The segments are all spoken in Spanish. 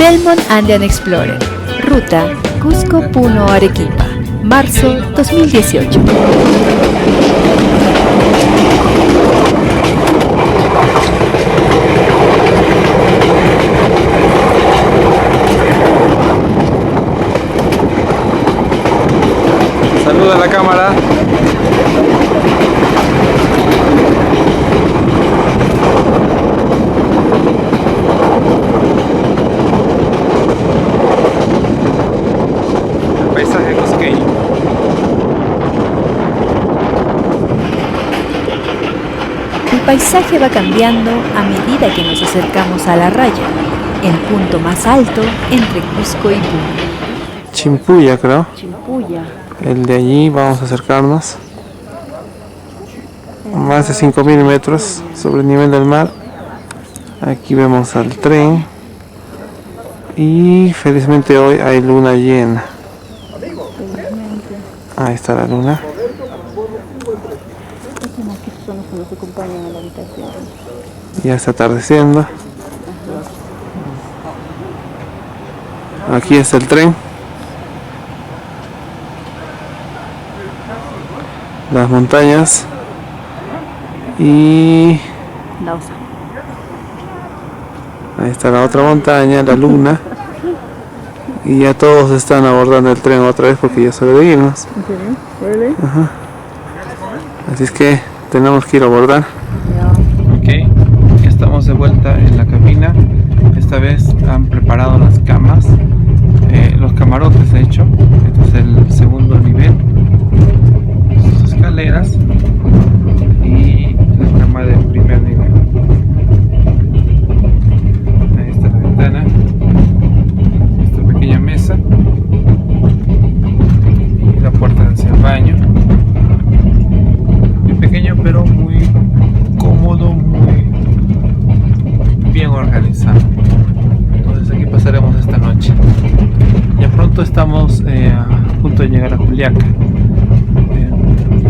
Belmont Andean Explorer, ruta Cusco-Puno Arequipa, marzo 2018. Saluda a la cámara. El paisaje cusqueño. El paisaje va cambiando a medida que nos acercamos a la raya, el punto más alto entre Cusco y Puno. Chimpuya, creo. Chimpuya. El de allí, vamos a acercarnos. Más de 5.000 metros sobre el nivel del mar. Aquí vemos al tren. Y felizmente hoy hay luna llena. Ahí está la luna. Ya está atardeciendo. Aquí está el tren. Las montañas. Y ahí está la otra montaña, la luna. Y ya todos están abordando el tren otra vez porque ya es hora de irnos. Ajá. Así es que tenemos que ir a abordar. Ok, ya estamos de vuelta en la cabina. Esta vez han preparado las camas, los camarotes de hecho. Este es el segundo nivel. Sus escaleras y la cama del primer nivel. Ahí está la ventana. Esta pequeña mesa. Y la puerta hacia el baño. Muy pequeño pero muy cómodo, muy bien organizado. Entonces aquí pasaremos esta noche. Ya pronto estamos a punto de llegar a Juliaca.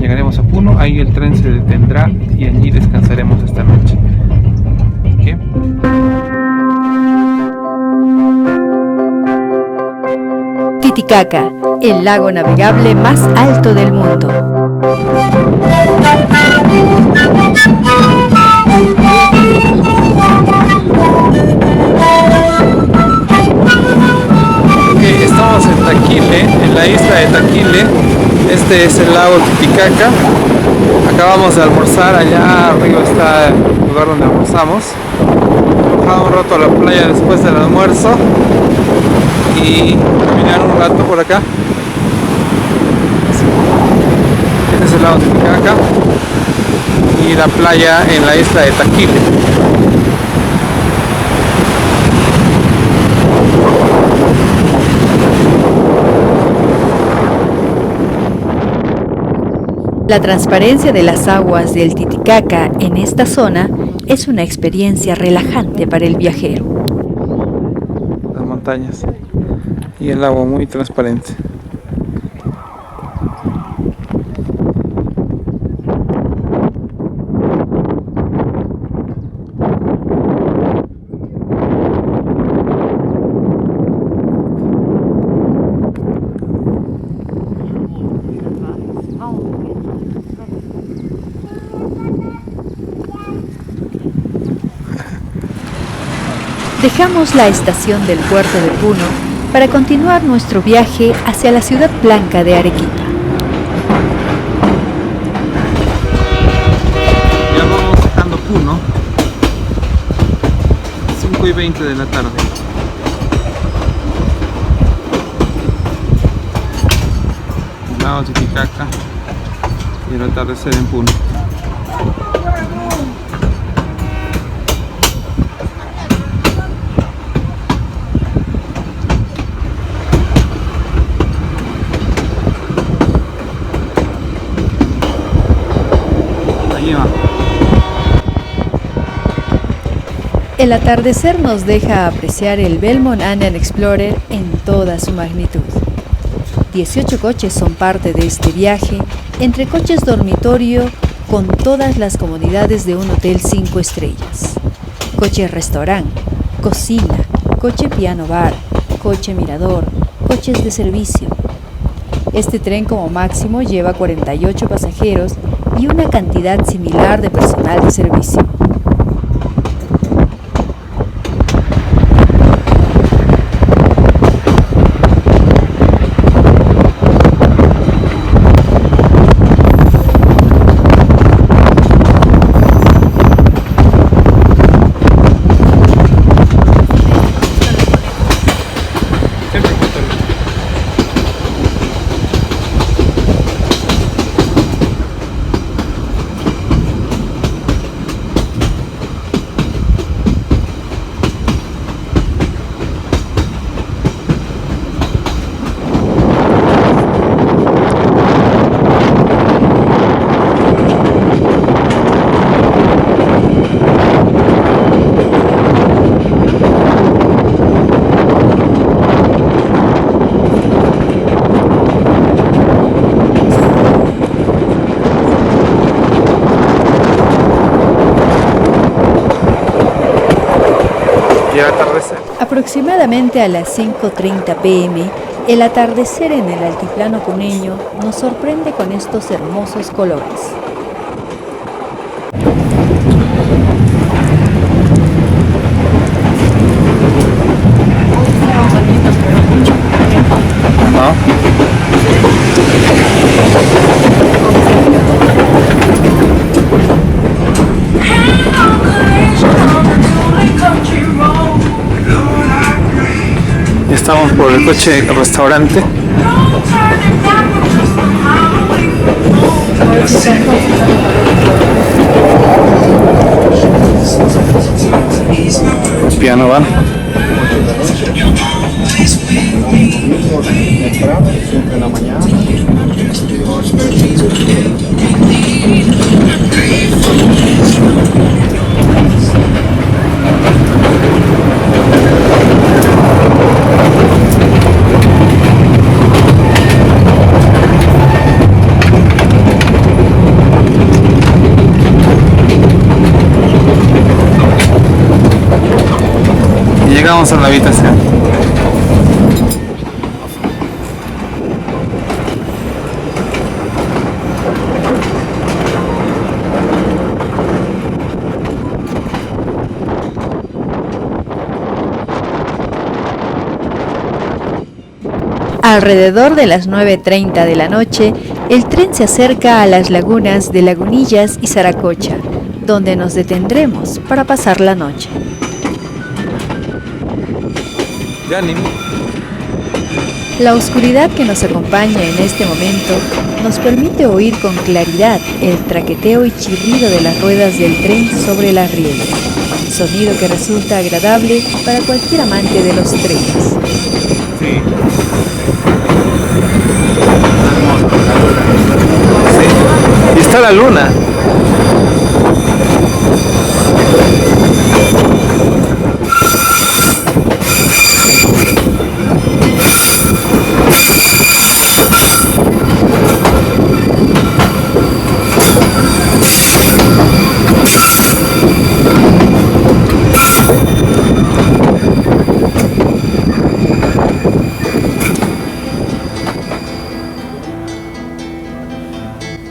Llegaremos a Puno, ahí el tren se detendrá y allí descansaremos esta noche. ¿Qué? Titicaca, el lago navegable más alto del mundo. Okay, estamos en Taquile, en la isla de Taquile. Este es el lago Titicaca. Acabamos de almorzar, allá arriba está el lugar donde almorzamos. Hemos bajado un rato a la playa después del almuerzo y caminar un rato por acá. Este es el lago Titicaca y la playa en la isla de Taquile. La transparencia de las aguas del Titicaca en esta zona es una experiencia relajante para el viajero. Las montañas y el agua muy transparente. Dejamos la estación del puerto de Puno para continuar nuestro viaje hacia la ciudad blanca de Arequipa. Ya vamos dejando Puno, 5:20 de la tarde. El lago Titicaca y el atardecer en Puno. El atardecer nos deja apreciar el Belmont Andean Explorer en toda su magnitud. 18 coches son parte de este viaje, entre coches dormitorio con todas las comodidades de un hotel 5 estrellas. Coche restaurante, cocina, coche piano bar, coche mirador, coches de servicio. Este tren como máximo lleva 48 pasajeros y una cantidad similar de personal de servicio. Aproximadamente a las 5:30 p.m., el atardecer en el altiplano puneño nos sorprende con estos hermosos colores. Estamos por el coche restaurante. Piano bar. Siempre en la mañana. Llegamos a la habitación. Alrededor de las 9:30 de la noche, el tren se acerca a las lagunas de Lagunillas y Zaracocha, donde nos detendremos para pasar la noche. La oscuridad que nos acompaña en este momento nos permite oír con claridad el traqueteo y chirrido de las ruedas del tren sobre las rieles, sonido que resulta agradable para cualquier amante de los trenes. Sí. Y está la luna.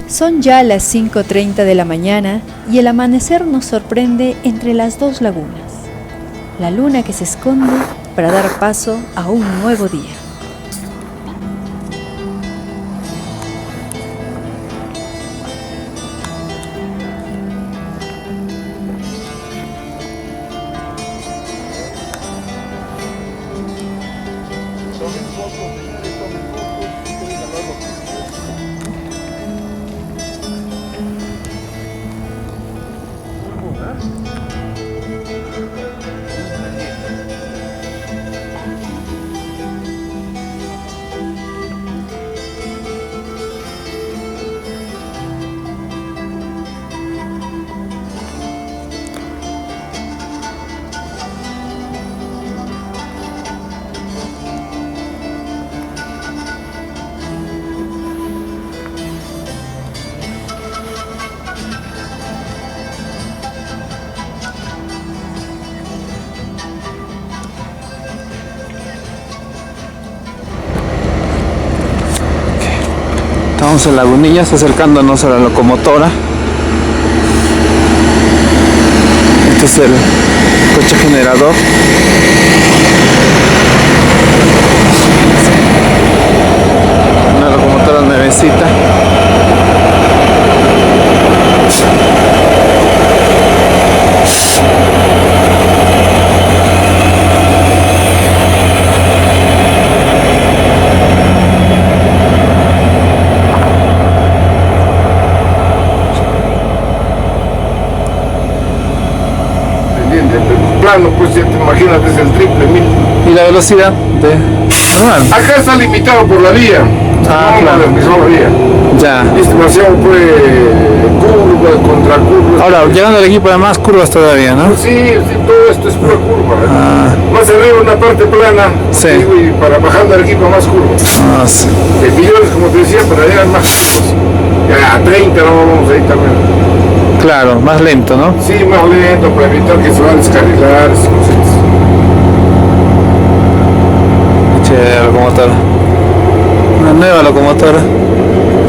Son ya las 5:30 de la mañana y el amanecer nos sorprende entre las dos lagunas. La luna que se esconde para dar paso a un nuevo día. Estamos en Lagunillas acercándonos a la locomotora. Este es el coche generador. Una locomotora nuevecita. Plano, pues ya te imaginas, es el triple mil. ¿Y la velocidad de normal? Acá está limitado por la vía. Ah, no, claro. la vía. Ya. Es demasiado curva, contra curva. Ahora, llegando al equipo hay más curvas todavía, ¿no? Sí, sí, todo esto es pura curva. Ah. Más arriba una parte plana. Sí. Y para bajando al equipo más curvas. Ah, sí. El millón, como te decía, para llegar más curvas. Ya a 30 no vamos a ir también. Claro, más lento, ¿no? Sí, más lento para evitar que se va a descarrilar. Chévere, locomotora. Una nueva locomotora.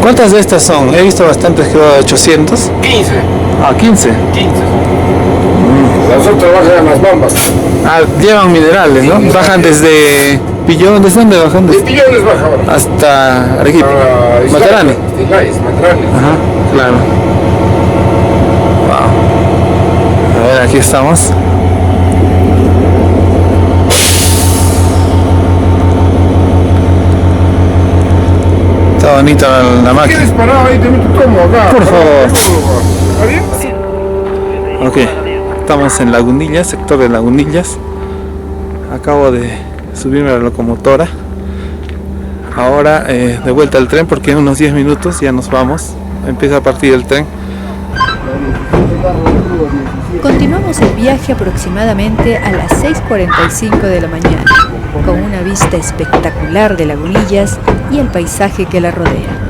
¿Cuántas de estas son? He visto bastantes, creo, de 800. 15. Ah, 15. 15. Las otras bajan en las bambas. Ah, llevan minerales, ¿no? Sí, bajan desde Pillón, ¿desde dónde bajan? De Pillones baja ahora. Hasta Arequipa. Matarani. Matarani. Ajá, claro. Wow. A ver, aquí estamos. Está bonita la máquina. ¿Quieres parar ahí? Te meto tomo acá. Por favor. ¿Está bien? Ok, estamos en Lagunillas, sector de Lagunillas. Acabo de subirme a la locomotora. Ahora de vuelta al tren porque en unos 10 minutos ya nos vamos. Empieza a partir el tren. Continuamos el viaje aproximadamente a las 6:45 de la mañana, con una vista espectacular de Lagunillas y el paisaje que la rodea.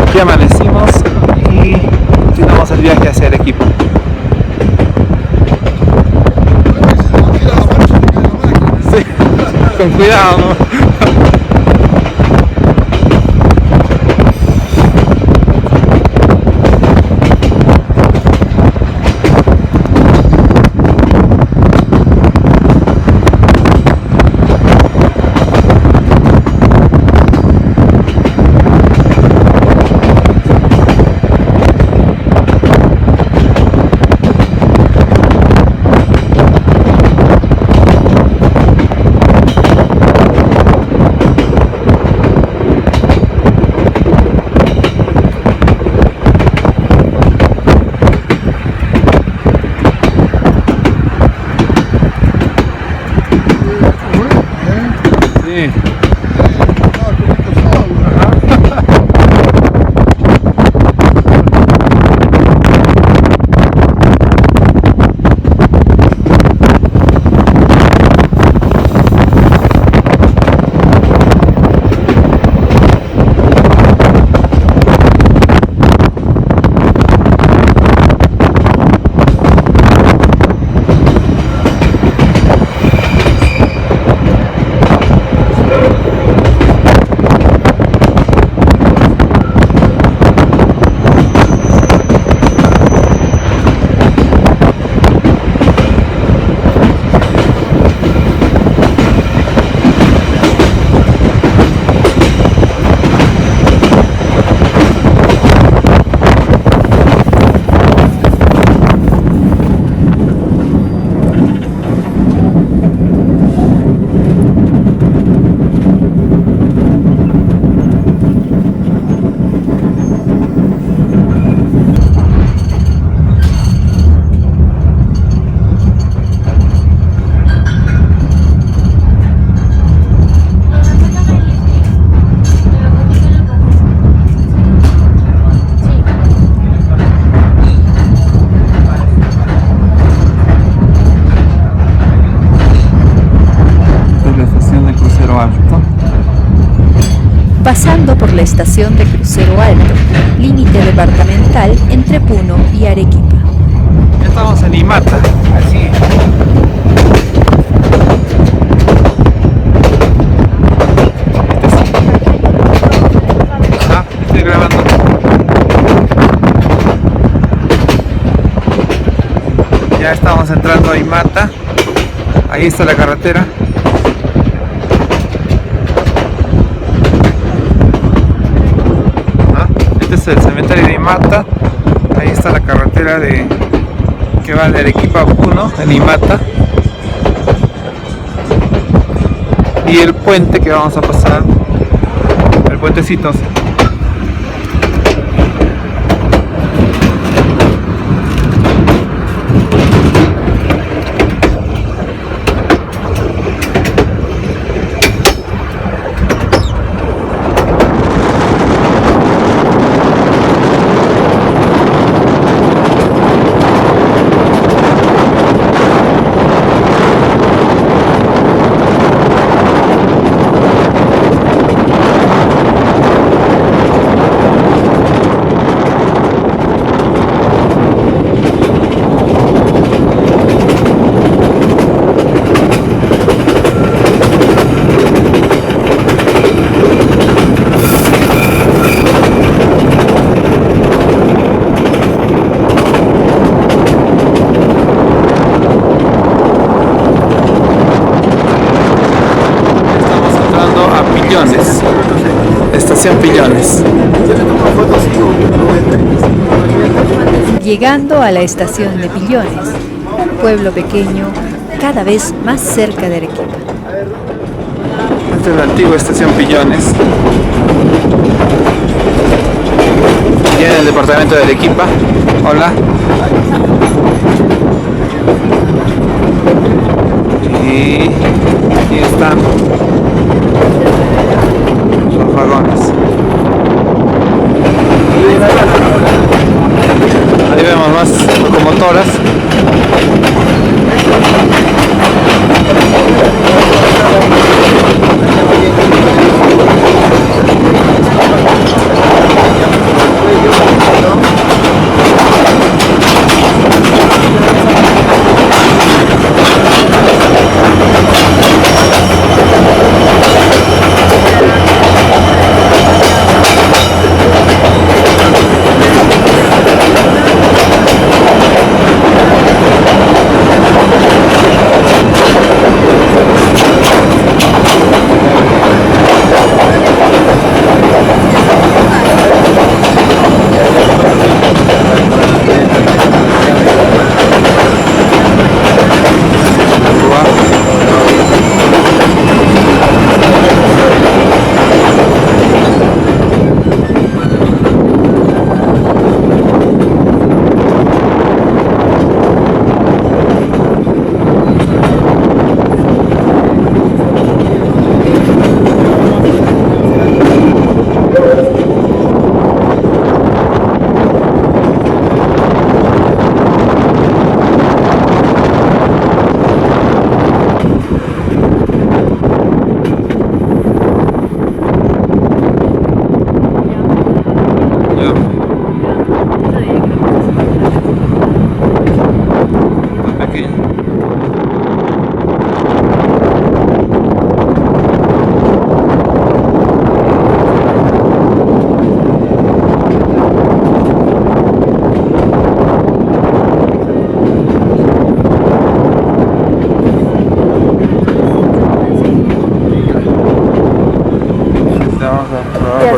Aquí amanecimos y continuamos el viaje hacia Arequipa. Sí, con cuidado, ¿no? Sí. Pasando por la estación de Crucero Alto, límite departamental entre Puno y Arequipa. Ya estamos en Imata. Así. Estoy grabando. Ya estamos entrando a Imata. Ahí está la carretera. Este es el cementerio de Imata. Ahí está la carretera que va de Arequipa a Puno, en Imata. Y el puente que vamos a pasar, el puentecito. Estación Pillones. Llegando a la estación de Pillones, pueblo pequeño cada vez más cerca de Arequipa. Esta es la antigua estación Pillones. Ya en el departamento de Arequipa. Hola. Y aquí están los vagones. Ahí vemos más locomotoras.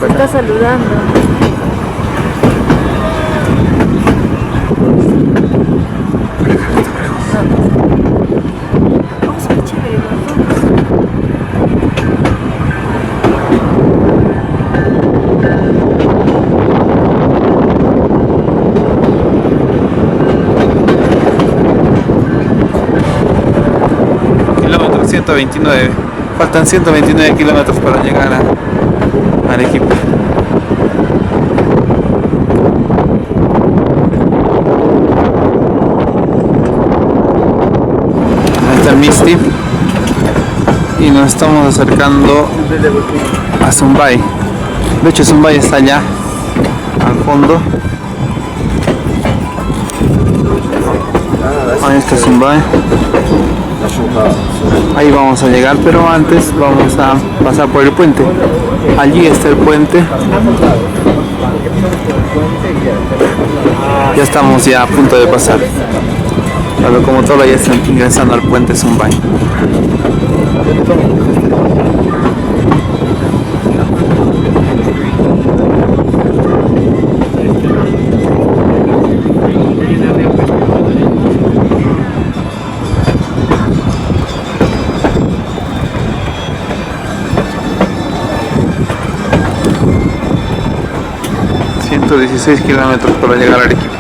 por se acá. está saludando. Oh, qué chévere, Kilómetro 129. Faltan 129 kilómetros para llegar a Arequipa. Ahí está el Misti. Y nos estamos acercando a Zumbay. De hecho, Zumbay está allá, al fondo. Ahí está Zumbay. Ahí vamos a llegar, pero antes vamos a pasar por el puente. Allí está el puente. Ya estamos ya a punto de pasar. La locomotora ya está ingresando al puente Zumbay. ...116 kilómetros para llegar a Arequipa.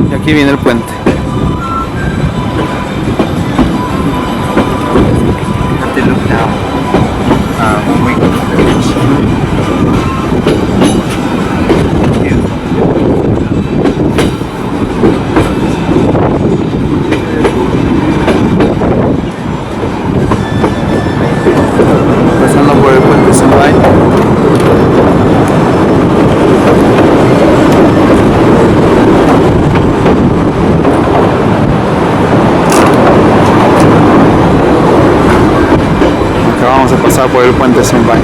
Y aquí viene el puente. Pasando por el puente Zumbay. Acabamos de pasar por el puente Zumbay.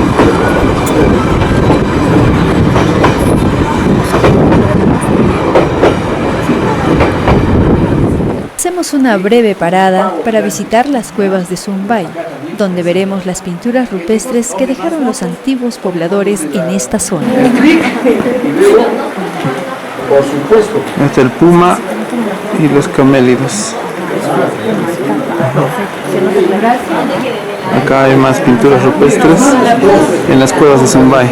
Hacemos una breve parada para visitar las cuevas de Zumbay, donde veremos las pinturas rupestres que dejaron los antiguos pobladores en esta zona. Por supuesto. Este es el puma y los camélidos. Acá hay más pinturas rupestres en las cuevas de Zumbay.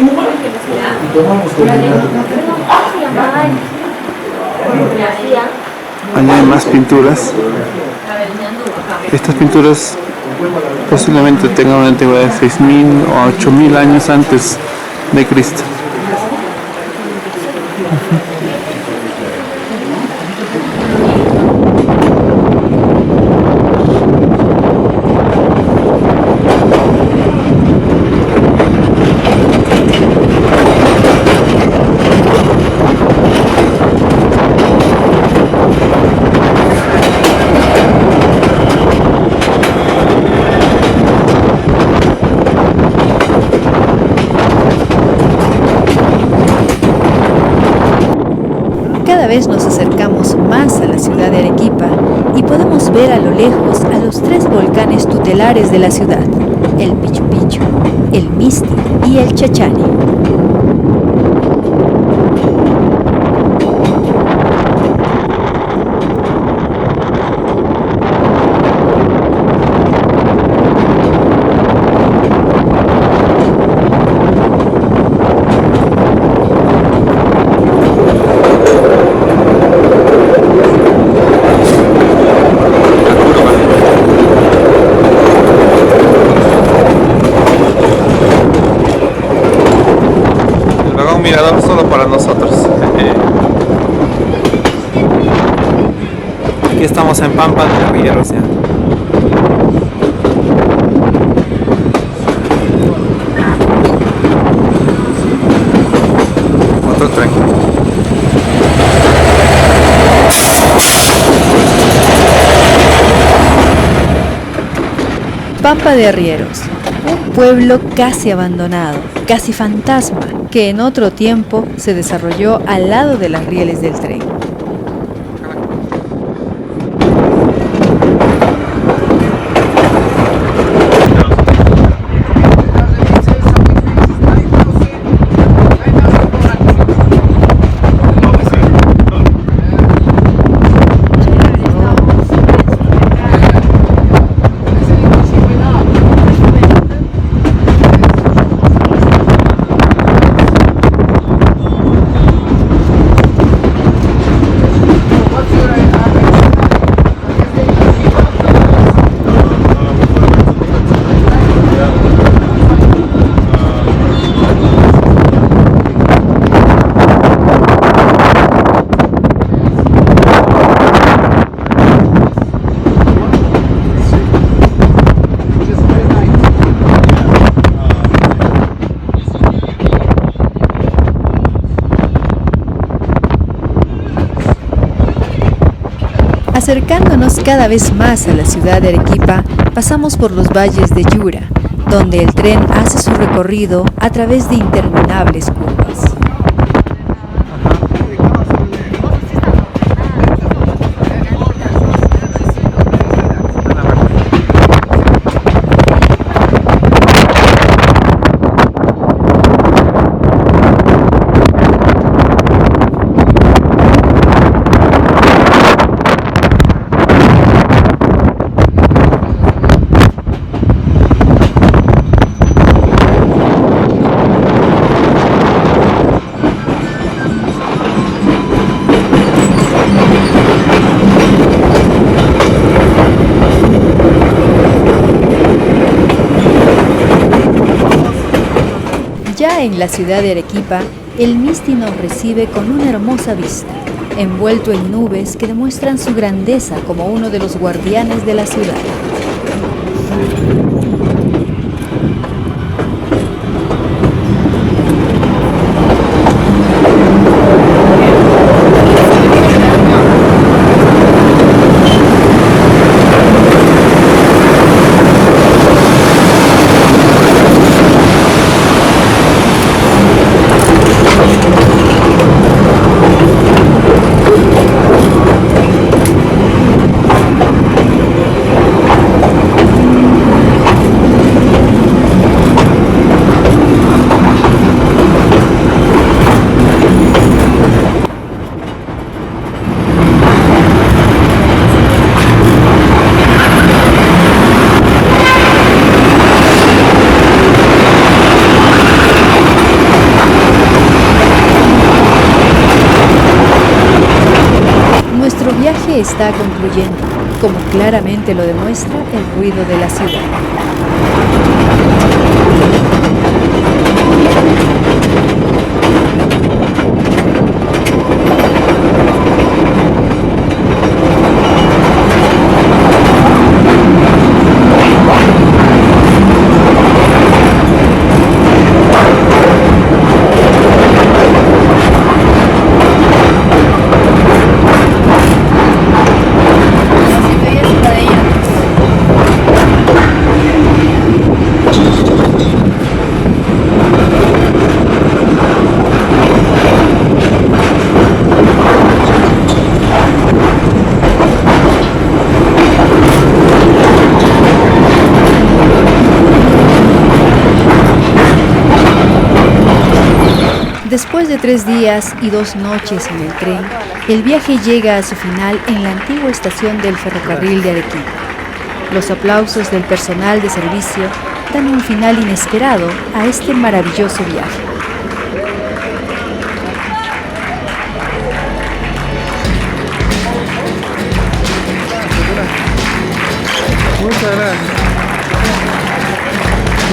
Allá hay más pinturas. Estas pinturas posiblemente tengan una antigüedad de 6.000 o 8.000 años antes de Cristo. Cada vez nos acercamos más a la ciudad de Arequipa y podemos ver a lo lejos a los tres volcanes tutelares de la ciudad, el Pichu Pichu, el Misti y el Chachani. Mirador solo para nosotros. Aquí estamos en Pampa de Arrieros ya. Otro tren. Pampa de Arrieros, un pueblo casi abandonado, casi fantasma, que en otro tiempo se desarrolló al lado de las rieles del tren. Acercándonos cada vez más a la ciudad de Arequipa, pasamos por los valles de Yura, donde el tren hace su recorrido a través de interminables curvas. Ya en la ciudad de Arequipa, el Misti nos recibe con una hermosa vista, envuelto en nubes que demuestran su grandeza como uno de los guardianes de la ciudad. Nuestro viaje está concluyendo, como claramente lo demuestra el ruido de la ciudad. Después de 3 días y 2 noches en el tren, el viaje llega a su final en la antigua estación del ferrocarril de Arequipa. Los aplausos del personal de servicio dan un final inesperado a este maravilloso viaje. Muchas gracias.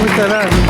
Muchas gracias.